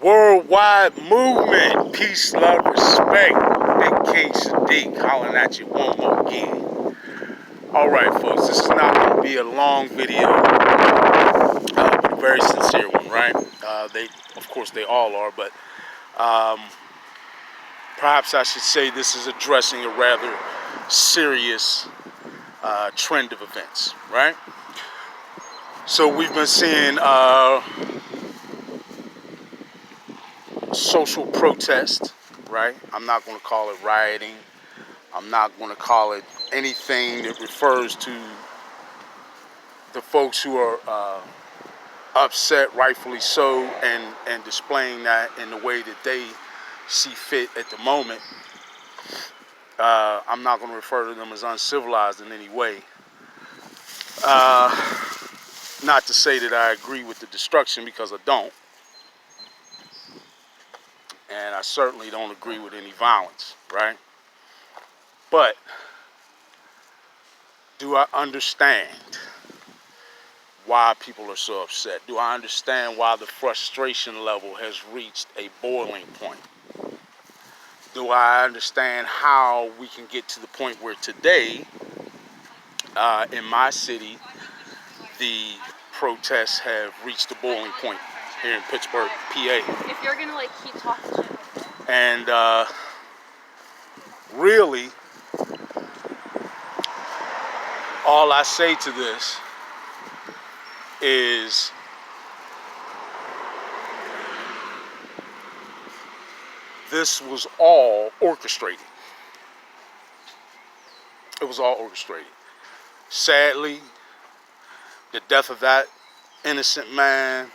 Worldwide movement, peace, love, respect. Big King Sadiq hollering at you one more again. Alright folks, this is not going to be a long video, but a very sincere one, right? Of course they all are, but perhaps I should say this is addressing a rather serious trend of events, right? So we've been seeing social protest, right? I'm not going to call it rioting. I'm not going to call it anything that refers to the folks who are upset, rightfully so, and displaying that in the way that they see fit at the moment. I'm not going to refer to them as uncivilized in any way. Not to say that I agree with the destruction, because I don't. And I certainly don't agree with any violence, right? But do I understand why people are so upset? Do I understand why the frustration level has reached a boiling point? Do I understand how we can get to the point where today, in my city, the protests have reached a boiling point here in Pittsburgh, PA? If you're gonna keep talking shit. And really, all I say to this is this was all orchestrated. It was all orchestrated. Sadly, the death of that innocent man,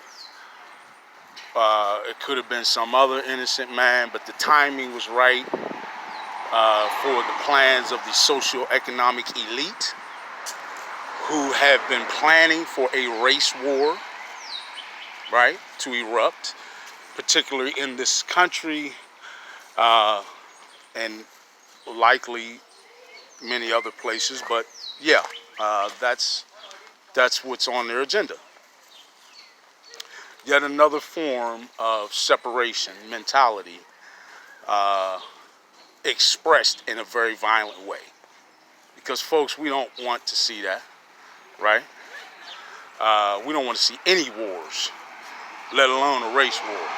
it could have been some other innocent man, but the timing was right for the plans of the socio-economic elite who have been planning for a race war, right, to erupt, particularly in this country, and likely many other places. But yeah, that's what's on their agenda. Yet another form of separation mentality, expressed in a very violent way. Because folks, we don't want to see that, right? We don't want to see any wars, let alone a race war.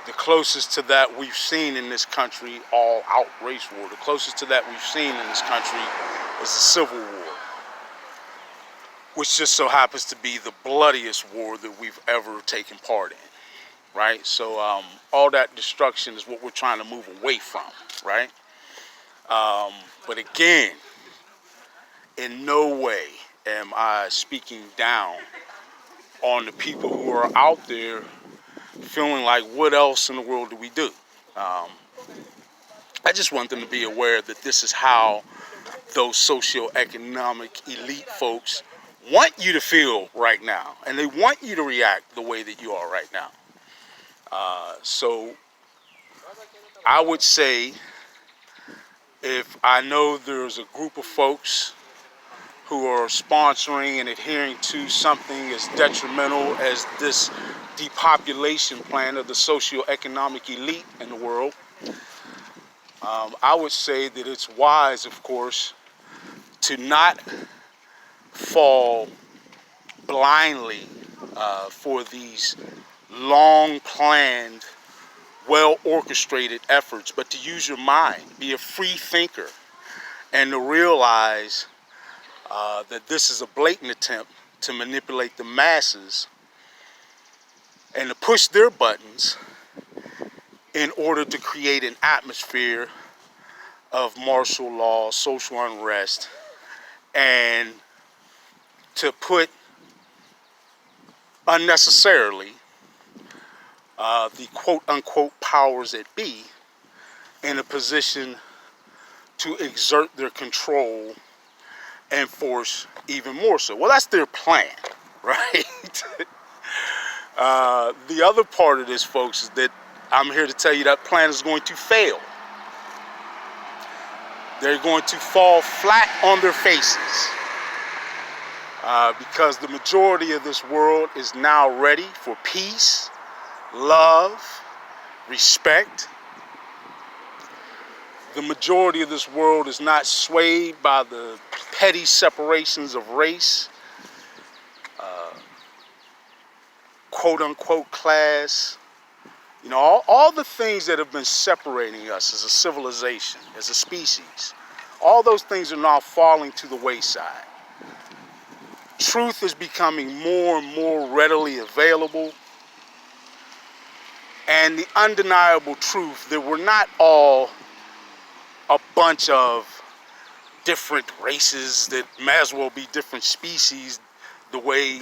The closest to that we've seen in this country, all-out race war, the closest to that we've seen in this country is the Civil War, which just so happens to be the bloodiest war that we've ever taken part in, right? So all that destruction is what we're trying to move away from, right? But again, in no way am I speaking down on the people who are out there feeling like, what else in the world do we do? I just want them to be aware that this is how those socioeconomic elite folks want you to feel right now, and they want you to react the way that you are right now. So I would say, if I know there's a group of folks who are sponsoring and adhering to something as detrimental as this depopulation plan of the socioeconomic elite in the world, I would say that it's wise, of course, to not fall blindly for these long-planned, well-orchestrated efforts, but to use your mind, be a free thinker, and to realize that this is a blatant attempt to manipulate the masses and to push their buttons in order to create an atmosphere of martial law, social unrest, and to put unnecessarily the quote-unquote powers that be in a position to exert their control and force even more so. Well, that's their plan, right? The other part of this, folks, is that I'm here to tell you that plan is going to fail. They're going to fall flat on their faces because the majority of this world is now ready for peace, love, respect. The majority of this world is not swayed by the petty separations of race, quote unquote class. You know, all the things that have been separating us as a civilization, as a species, all those things are now falling to the wayside. Truth is becoming more and more readily available. And the undeniable truth that we're not all a bunch of different races that may as well be different species, the way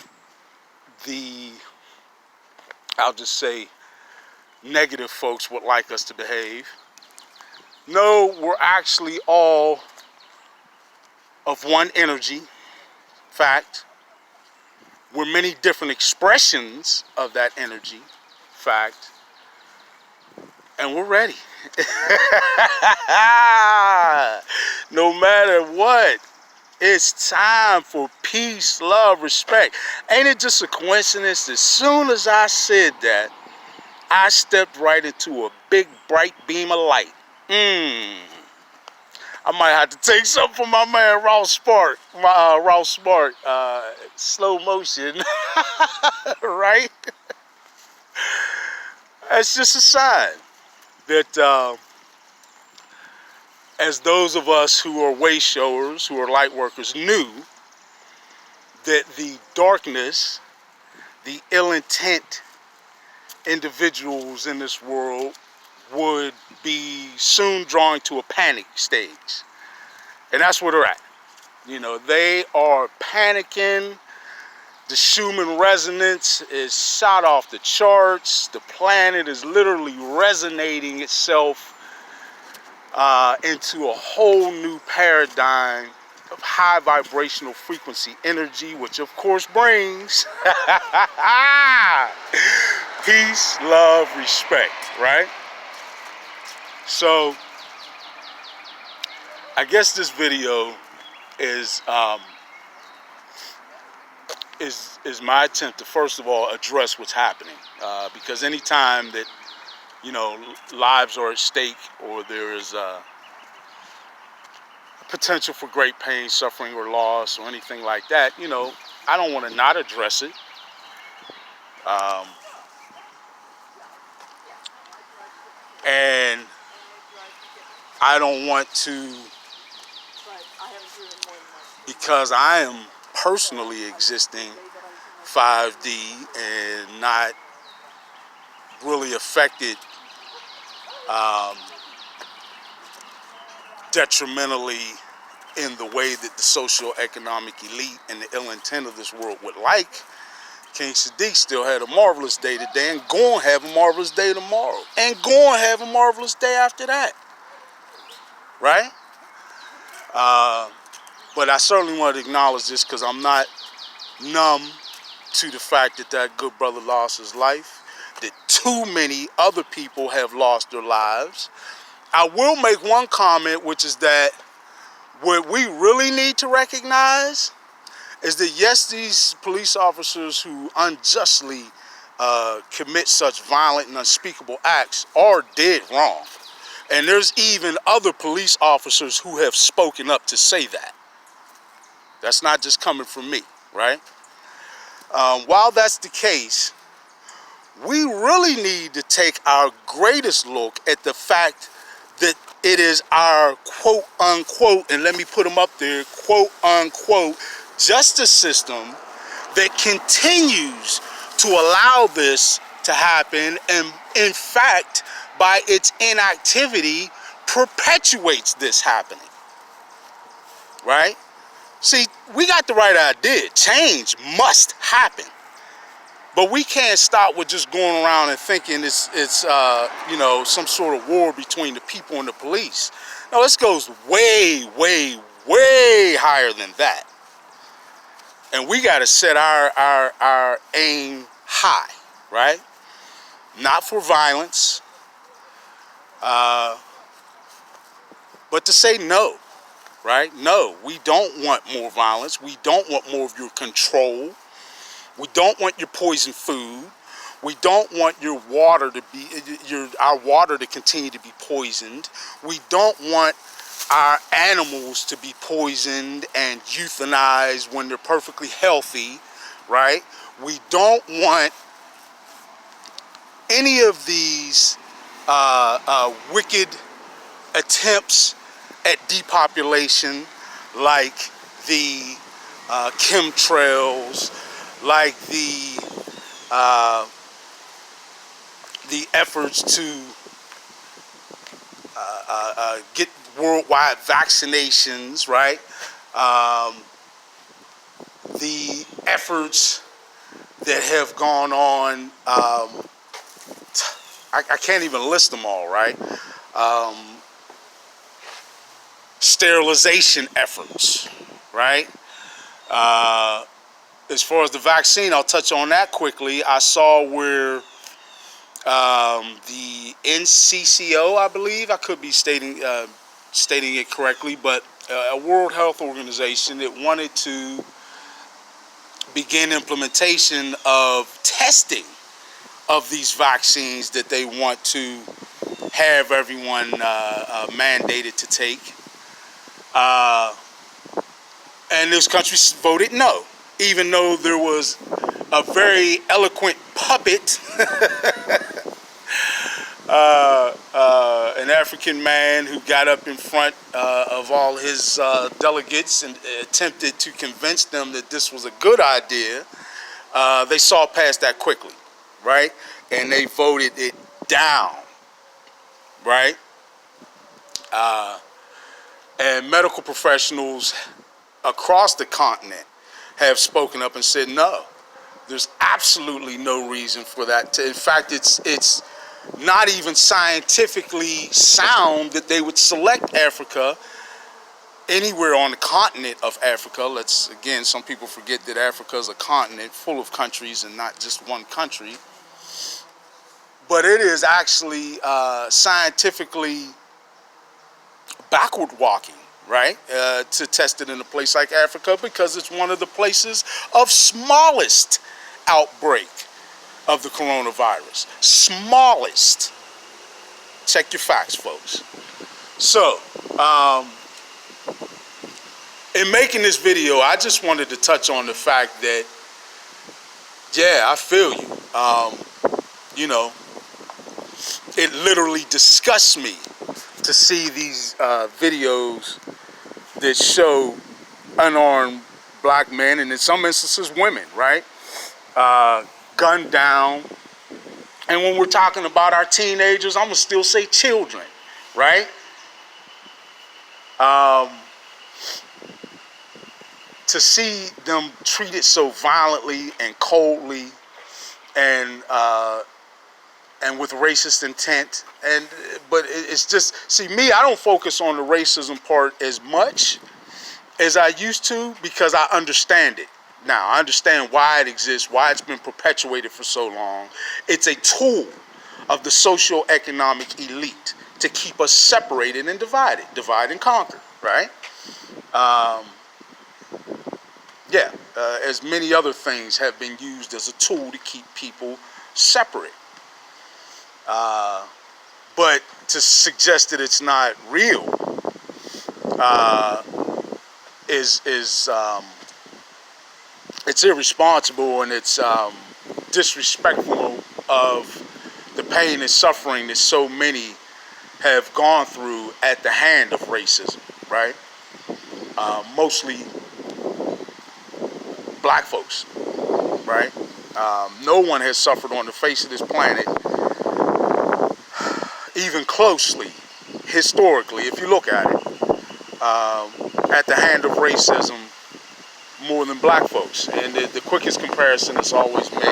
I'll just say, negative folks would like us to behave. No, we're actually all of one energy. Fact. We're many different expressions of that energy. Fact. And we're ready. No matter what, it's time for peace, love, respect. Ain't it just a coincidence that as soon as I said that, I stepped right into a big bright beam of light. I might have to take something from my man Ross Spark, slow motion, right? That's just a sign that as those of us who are way showers, who are light workers, knew that the darkness, the ill intent individuals in this world would be soon drawing to a panic stage. And that's where they're at. You know, they are panicking. The Schumann resonance is shot off the charts. The planet is literally resonating itself into a whole new paradigm of high vibrational frequency energy, which of course brings peace, love, respect, right? So I guess this video is my attempt to first of all address what's happening, because anytime that, you know, lives are at stake or there is potential for great pain, suffering, or loss, or anything like that, you know, I don't want to not address it. And I don't want to, because I am personally existing 5D and not really affected detrimentally in the way that the socio-economic elite and the ill intent of this world would like. King Sadiq still had a marvelous day today and going to have a marvelous day tomorrow and going to have a marvelous day after that, right? But I certainly want to acknowledge this because I'm not numb to the fact that that good brother lost his life, that too many other people have lost their lives. I will make one comment, which is that what we really need to recognize is that, yes, these police officers who unjustly commit such violent and unspeakable acts are dead wrong. And there's even other police officers who have spoken up to say that. That's not just coming from me, right? While that's the case, we really need to take our greatest look at the fact that it is our quote unquote, and let me put them up there, quote unquote, justice system that continues to allow this to happen, and in fact, by its inactivity, perpetuates this happening, right? See, we got the right idea. Change must happen. But we can't stop with just going around and thinking it's you know, some sort of war between the people and the police. No, this goes way, way, way higher than that. And we got to set our aim high, right? Not for violence, but to say no, right? No, we don't want more violence. We don't want more of your control. We don't want your poison food. We don't want your water to be, our water to continue to be poisoned. We don't want our animals to be poisoned and euthanized when they're perfectly healthy, right? We don't want any of these wicked attempts at depopulation, like the chemtrails, like the efforts to get worldwide vaccinations, right? The efforts that have gone on, I can't even list them all, right? Sterilization efforts, right? As far as the vaccine, I'll touch on that quickly. I saw where the NCCO, I believe, I could be stating it correctly, but a World Health Organization that wanted to begin implementation of testing of these vaccines that they want to have everyone mandated to take. And this country voted no, even though there was a very eloquent puppet, an African man who got up in front of all his delegates and attempted to convince them that this was a good idea. They saw past that quickly, right? And they voted it down, right? And medical professionals across the continent have spoken up and said, no, there's absolutely no reason for that. In fact, it's not even scientifically sound that they would select Africa, anywhere on the continent of Africa. Again, some people forget that Africa is a continent full of countries and not just one country. But it is actually scientifically backward walking, right, to test it in a place like Africa, because it's one of the places of smallest outbreak of the coronavirus. Smallest. Check your facts, folks. So, in making this video, I just wanted to touch on the fact that, yeah, I feel you. You know, it literally disgusts me to see these videos that show unarmed black men, and in some instances women, right, gunned down. And when we're talking about our teenagers, I'm gonna still say children, right? To see them treated so violently and coldly and with racist intent, but it's just, see, me, I don't focus on the racism part as much as I used to, because I understand it now. I understand why it exists, why it's been perpetuated for so long. It's a tool of the socio-economic elite to keep us separated and divided, divide and conquer, right? As many other things have been used as a tool to keep people separate. But to suggest that it's not real is it's irresponsible, and it's disrespectful of the pain and suffering that so many have gone through at the hand of racism, right? Mostly black folks, right? No one has suffered on the face of this planet even closely, historically, if you look at it, at the hand of racism more than black folks. And the quickest comparison that's always made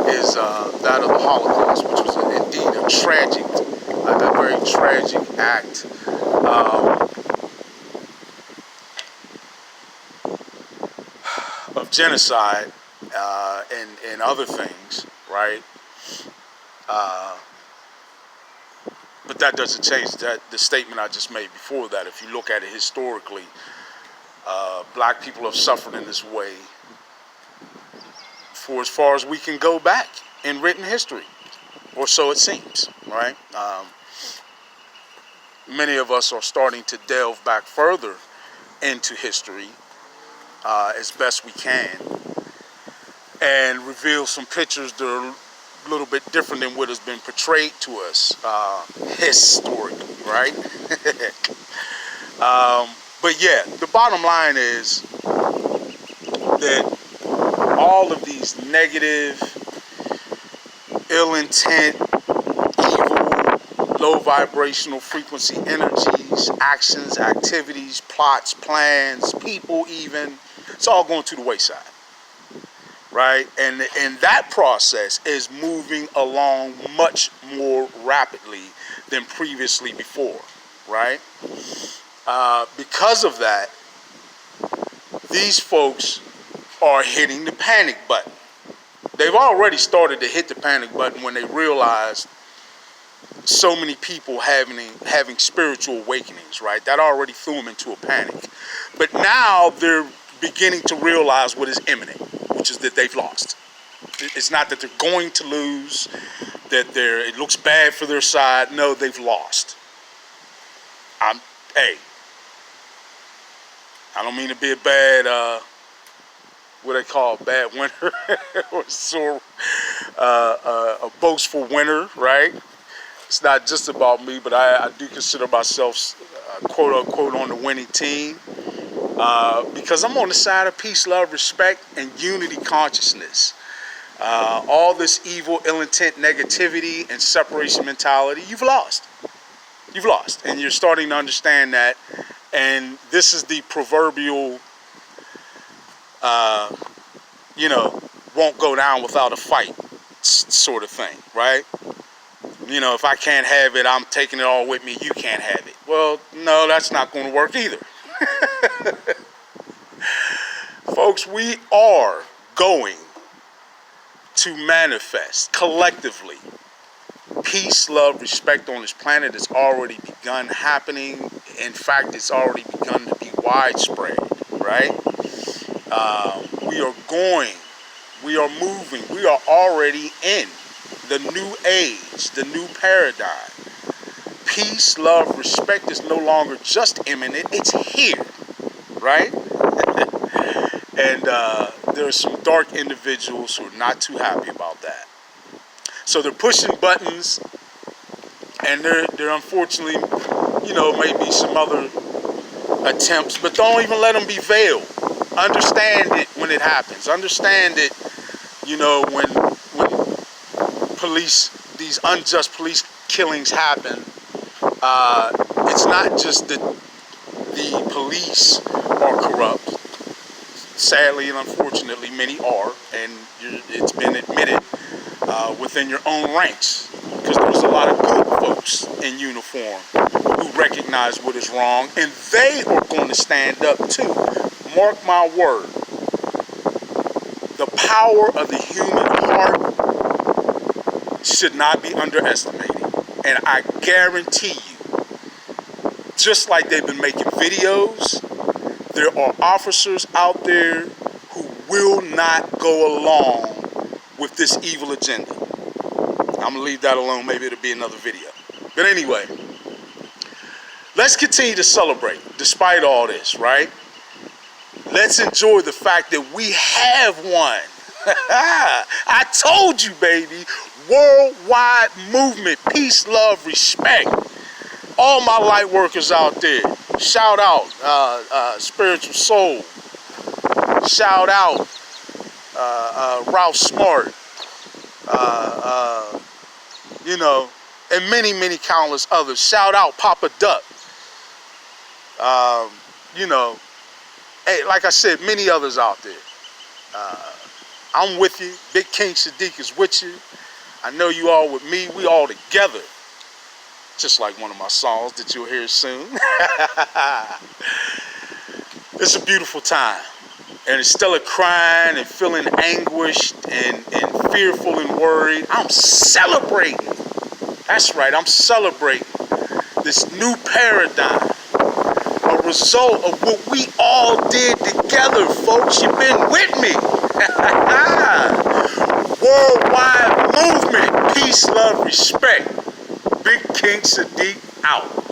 is that of the Holocaust, which was indeed a very tragic act. Of genocide and other things, right? But that doesn't change the statement I just made before that. If you look at it historically, black people have suffered in this way for as far as we can go back, in written history, or so it seems, right? Many of us are starting to delve back further into history as best we can, and reveal some pictures that are a little bit different than what has been portrayed to us historically, right? But yeah, the bottom line is that all of these negative, ill intent, evil, low vibrational frequency energies, actions, activities, plots, plans, people even, it's all going to the wayside, right? And that process is moving along much more rapidly than previously before, right? Because of that, these folks are hitting the panic button. They've already started to hit the panic button when they realized so many people having spiritual awakenings, right? That already threw them into a panic. But now they're beginning to realize what is imminent, which is that they've lost. It's not that they're going to lose, that it looks bad for their side. No, they've lost. Hey, I don't mean to be a bad, what they call bad winner, or so, a boastful winner, right? It's not just about me, but I do consider myself, quote unquote, on the winning team, because I'm on the side of peace, love, respect, and unity consciousness. All this evil, ill intent, negativity, and separation mentality, you've lost. You've lost, and you're starting to understand that. And this is the proverbial, won't go down without a fight sort of thing, right? If I can't have it, I'm taking it all with me. You can't have it. Well, no, that's not going to work either. Folks, we are going to manifest collectively peace, love, respect on this planet. It's already begun happening. In fact, it's already begun to be widespread, right? We are moving, we are already in the new age, the new paradigm. Peace, love, respect is no longer just imminent, it's here, right? And there are some dark individuals who are not too happy about that. So they're pushing buttons, and they're unfortunately, maybe some other attempts, but don't even let them be veiled. Understand it when it happens. Understand it, when these unjust police killings happen. It's not just that the police are corrupt. Sadly and unfortunately, many are, and it's been admitted within your own ranks, because there's a lot of good folks in uniform who recognize what is wrong, and they are going to stand up too. Mark my word. The power of the human heart should not be underestimated. And I guarantee you, just like they've been making videos, there are officers out there who will not go along with this evil agenda. I'm going to leave that alone. Maybe it'll be another video. But anyway, let's continue to celebrate despite all this, right? Let's enjoy the fact that we have won. I told you, baby. Worldwide movement, peace, love, respect. All my light workers out there. Shout out Spiritual Soul. Shout out Ralph Smart. And many, many countless others. Shout out Papa Duck. Hey, like I said, many others out there. I'm with you. Big King Sadiq is with you. I know you all with me. We all together. Just like one of my songs that you'll hear soon. It's a beautiful time. And instead of crying and feeling anguished and fearful and worried, I'm celebrating. That's right, I'm celebrating this new paradigm. A result of what we all did together, folks. You've been with me. worldwide movement. Peace, love, respect. Big King Sadiq out.